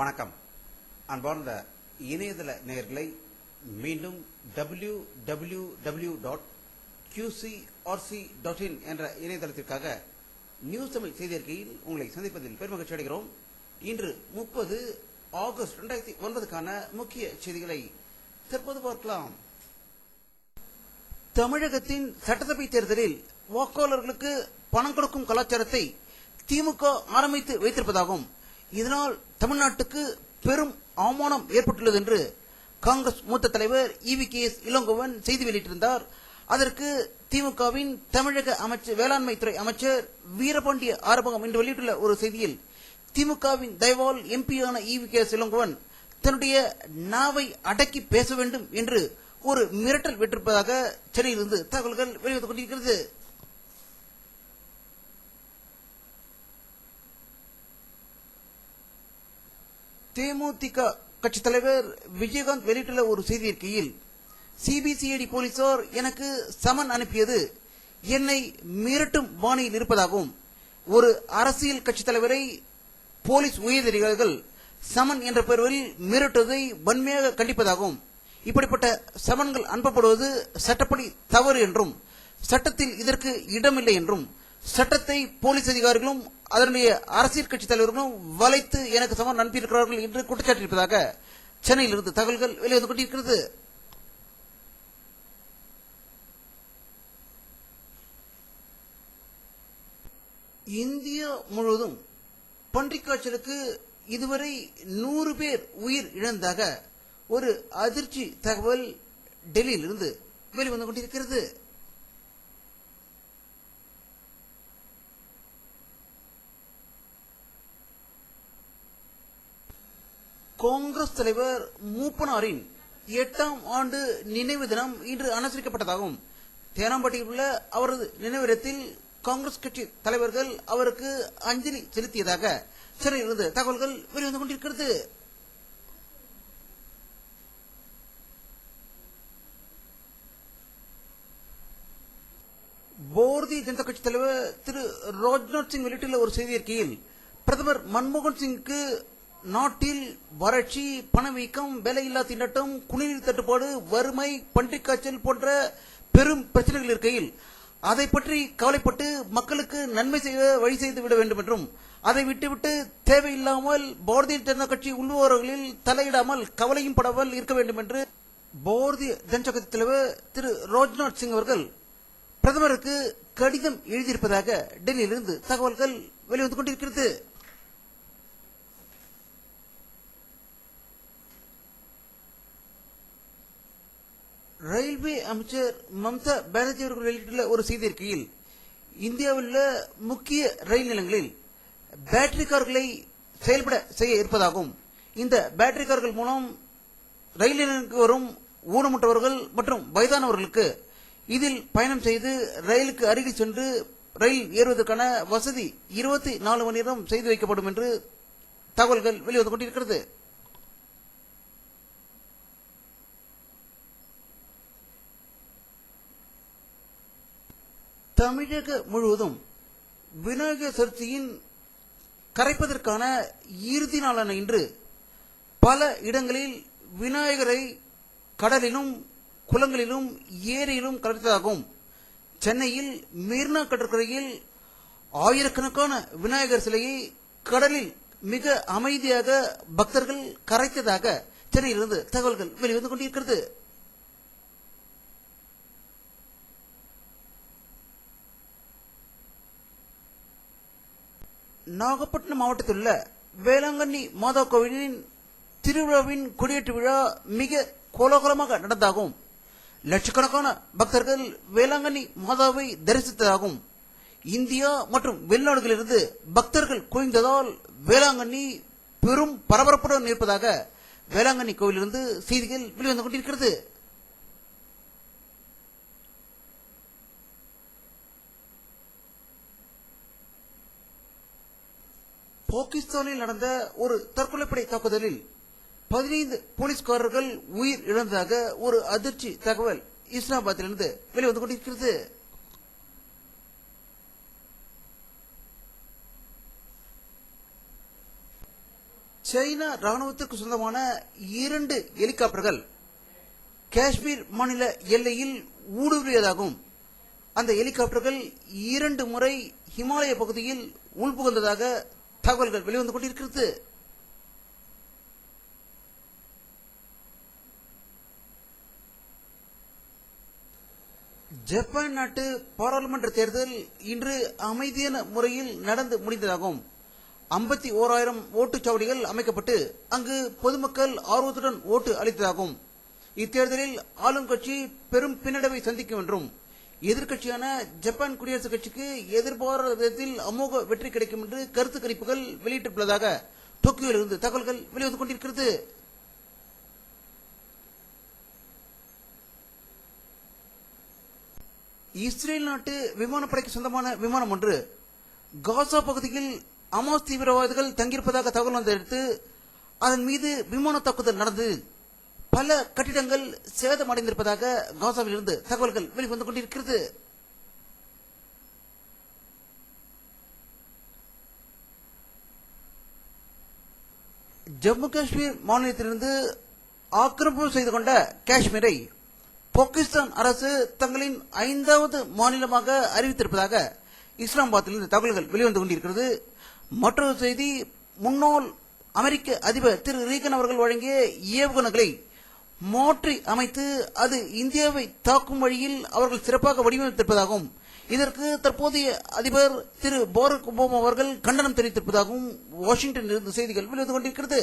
வணக்கம். அன்பார்ந்த இணையதள நேயர்களை மீண்டும் www.qcrc.in என்ற இணையதளத்திற்காக நியூஸ் தமிழ் செய்தி அறிக்கையில் உங்களை சந்திப்பதில் பெருமகிழ்ச்சி அடைகிறோம். இன்று 30 ஆகஸ்ட் 2009க்கான முக்கிய செய்திகளை தற்போது பார்க்கலாம். தமிழகத்தின் சட்டசபை தேர்தலில் வாக்காளர்களுக்கு பணம் கொடுக்கும் கலாச்சாரத்தை திமுக ஆரம்பித்து வைத்திருப்பதாகவும் இதனால் தமிழ்நாட்டுக்கு பெரும் அவமானம் ஏற்பட்டுள்ளது என்று காங்கிரஸ் மூத்த தலைவர் EVKS இளங்கோவன் செய்தி வெளியிட்டிருந்தார். அதற்கு திமுகவின் தமிழக வேளாண்மை துறை அமைச்சர் வீரபாண்டிய ஆறுமுகம் இன்று வெளியிட்டுள்ள ஒரு செய்தியில் திமுகவின் தயவால் எம்பியான EVKS இளங்கோவன் தன்னுடைய நாவை அடக்கி பேச வேண்டும் என்று ஒரு மிரட்டல் விட்டிருப்பதாக சென்னையிலிருந்து தகவல்கள் வெளிவந்து கொண்டிருக்கிறது. தேமுதிக கட்சி தலைவர் விஜயகாந்த் வெளியிட்டுள்ள ஒரு செய்தி அறிக்கையில் CBCID போலீசார் எனக்கு சமன் அனுப்பியது என்னை மிரட்டும் பாணியில் இருப்பதாகவும் ஒரு அரசியல் கட்சி தலைவரை போலீஸ் உயரதிகாரிகள் சமன் என்ற பெயரில் மிரட்டுவதை வன்மையாக கண்டிப்பதாகவும் இப்படிப்பட்ட சமன்கள் அனுப்பப்படுவது சட்டப்படி தவறு என்றும் சட்டத்தில் இதற்கு இடமில்லை என்றும் சட்டத்தை போலீஸ் அதிகாரிகளும் அதனுடைய அரசியல் கட்சி தலைவர்களும் வளைத்து எனக்கு சமன் அனுப்பியிருக்கிறார்கள் என்று குற்றச்சாட்டியிருப்பதாக சென்னையிலிருந்து தகவல்கள் வெளிவந்து கொண்டிருக்கிறது. இந்தியா முழுவதும் பன்றிக்காய்ச்சலுக்கு இதுவரை 100 பேர் உயிர் இழந்ததாக ஒரு அதிர்ச்சி தகவல் டெல்லியிலிருந்து வெளிவந்து கொண்டிருக்கிறது. காங்கிரஸ் தலைவர் மூப்பனாரின் 8ஆம் ஆண்டு நினைவு தினம் இன்று அனுசரிக்கப்பட்டதாகவும் தேனாம்பட்டியில் உள்ள அவரது நினைவிடத்தில் காங்கிரஸ் கட்சி தலைவர்கள் அவருக்கு அஞ்சலி செலுத்தியதாக சென்னையிலிருந்து தகவல்கள் வெளிவந்து கொண்டிருக்கிறது. பாரதிய ஜனதா கட்சி தலைவர் திரு ராஜ்நாத் சிங் வெளியிட்டுள்ள ஒரு செய்தி அறிக்கையில் பிரதமர் மன்மோகன் சிங்குக்கு நாட்டில் வறட்சி, பணவீக்கம், வேலையில்லா திண்டாட்டம், குடிநீர் தட்டுப்பாடு, வறுமை, பன்றிக்காய்ச்சல் போன்ற பெரும் பிரச்சனைகள் இருக்கையில் அதை பற்றி கவலைப்பட்டு மக்களுக்கு நன்மை செய்ய வழி செய்து விட வேண்டும் என்றும் அதை விட்டுவிட்டு தேவையில்லாமல் பாரதிய ஜனதா கட்சி உள்ளுவர்களில் தலையிடாமல் கவலையும் படாமல் இருக்க வேண்டும் என்று பாரதிய ஜனதா கட்சி தலைவர் திரு ராஜ்நாத் சிங் அவர்கள் பிரதமருக்கு கடிதம் எழுதியிருப்பதாக டெல்லியிலிருந்து தகவல்கள் வெளிவந்து கொண்டிருக்கிறது. ரயில்வே அமைச்சர் மம்தா பானர்ஜி அவர்கள் வெளியிட்டுள்ள ஒரு செய்தி அறிக்கையில் இந்தியாவில் உள்ள முக்கிய ரயில் நிலையங்களில் பேட்டரி கார்களை செயல்பட செய்ய இருப்பதாகவும் இந்த பேட்டரி கார்கள் மூலம் ரயில் நிலையங்களுக்கு வரும் ஊனமுற்றவர்கள் மற்றும் வயதானவர்களுக்கு இதில் பயணம் செய்து ரயிலுக்கு அருகில் சென்று ரயில் ஏறுவதற்கான வசதி 24 மணி நேரம் செய்து வைக்கப்படும் என்று தகவல்கள் வெளிவந்து கொண்டிருக்கிறது. தமிழக முழுவதும் விநாயகர் சதுர்த்தியின் கரைப்பதற்கான இறுதி நாளான இன்று பல இடங்களில் விநாயகரை கடலிலும் குளங்களிலும் ஏரியிலும் கரைத்ததாகவும் சென்னையில் மெரினா கடற்கரையில் ஆயிரக்கணக்கான விநாயகர் சிலையை கடலில் மிக அமைதியாக பக்தர்கள் கரைத்ததாக சென்னையிலிருந்து தகவல்கள் வெளிவந்து கொண்டிருக்கிறது. நாகப்பட்டினம் மாவட்டத்தில் உள்ள வேளாங்கண்ணி மாதா கோவிலின் திருவிழாவின் கொடியேற்று விழா மிக கோலாகலமாக நடந்ததாகவும் லட்சக்கணக்கான பக்தர்கள் வேளாங்கண்ணி மாதாவை தரிசித்ததாகவும் இந்தியா மற்றும் வெளிநாடுகளிலிருந்து பக்தர்கள் குவிந்ததால் வேளாங்கண்ணி பெரும் பரபரப்புடன் இருப்பதாக வேளாங்கண்ணி கோவிலிருந்து செய்திகள் வெளிவந்து கொண்டிருக்கிறது. பாகிஸ்தானில் நடந்த ஒரு தற்கொலைப்படை தாக்குதலில் 15 போலீஸ்காரர்கள் உயிர் இழந்ததாக ஒரு அதிர்ச்சி தகவல் இஸ்லாமாபாத்திலிருந்து வெளிவந்து கொண்டிருக்கிறது. சைனா ராணுவத்திற்கு சொந்தமான 2 ஹெலிகாப்டர்கள் காஷ்மீர் மாநில எல்லையில் ஊடுருவியதாகவும் அந்த ஹெலிகாப்டர்கள் 2 முறை ஹிமாலய பகுதியில் உள்புகுந்ததாக தகவல்கள் வெளிவந்து கொண்டிருக்கிறது. ஜப்பான் நாட்டு பாராளுமன்ற தேர்தல் இன்று அமைதியான முறையில் நடந்து முடிந்ததாகவும் 51,000 ஓட்டுச்சாவடிகள் அமைக்கப்பட்டு அங்கு பொதுமக்கள் ஆர்வத்துடன் ஓட்டு அளித்ததாகவும் இத்தேர்தலில் ஆளும் கட்சி பெரும் பின்னடைவை சந்திக்கும் என்றும் எதிர்க்கட்சியான ஜப்பான் குடியரசுக் கட்சிக்கு எதிர்பாராத விதத்தில் அமோக வெற்றி கிடைக்கும் என்று கருத்து கணிப்புகள் வெளியிட்டுள்ளதாக டோக்கியோவிலிருந்து தகவல்கள் வெளிவந்து கொண்டிருக்கிறது. இஸ்ரேல் நாட்டு விமானப்படைக்கு சொந்தமான விமானம் ஒன்று காசா பகுதியில் அமாஸ் தீவிரவாதிகள் தங்கியிருப்பதாக தகவல் வந்தடுத்து அதன் மீது விமான தாக்குதல் நடந்து பல கட்டிடங்கள் சேதமடைந்திருப்பதாக காசாவில் இருந்து தகவல்கள் வெளிவந்து கொண்டிருக்கிறது. ஜம்மு காஷ்மீர் மாநிலத்திலிருந்து ஆக்கிரமிப்பு செய்து கொண்ட காஷ்மீரை பாகிஸ்தான் அரசு தங்களின் 5வது மாநிலமாக அறிவித்திருப்பதாக இஸ்லாமாபாத்திலிருந்து தகவல்கள் வெளிவந்து கொண்டிருக்கிறது. மற்றொரு செய்தி, முன்னாள் அமெரிக்க அதிபர் திரு ரீகன் அவர்கள் வழங்கிய ஏவுகணைகளை மாற்றி அமைத்து அது இந்தியாவை தாக்கும் வழியில் அவர்கள் சிறப்பாக வடிவமைத்திருப்பதாகவும் இதற்கு தற்போதைய அதிபர் திரு பாரக் ஒபாமா அவர்கள் கண்டனம் தெரிவித்திருப்பதாகவும் வாஷிங்டனில் இருந்து செய்திகள் வெளிவந்து கொண்டிருக்கிறது.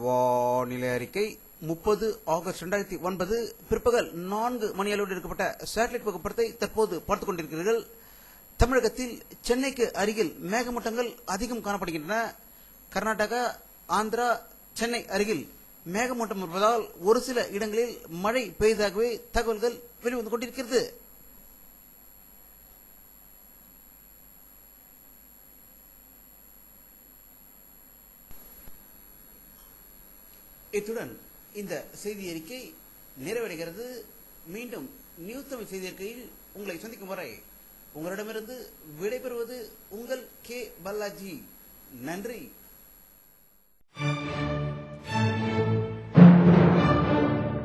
வானிலை அறிக்கை 30 ஆகஸ்ட் 2009 பிற்பகல் 4 மணியளவில் எடுக்கப்பட்ட சேட்டலைட் புகைப்படத்தை தற்போது பார்த்துக் கொண்டிருக்கிறீர்கள். தமிழகத்தில் சென்னைக்கு அருகில் மேகமூட்டங்கள் அதிகம் காணப்படுகின்றன. கர்நாடகா, ஆந்திரா, சென்னை அருகில் மேகமூட்டம் இருப்பதால் ஒரு சில இடங்களில் மழை பெய்ததாகவே தகவல்கள் வெளிவந்து கொண்டிருக்கிறது. இத்துடன் இந்த செய்தி அறிக்கை நிறைவடைகிறது. மீண்டும் நியூஸ் தமிழ் செய்தி அறிக்கையில் உங்களை சந்திக்கும் வரை உங்களிடமிருந்து விடைபெறுவது உங்கள் கே. பாலாஜி. நன்றி.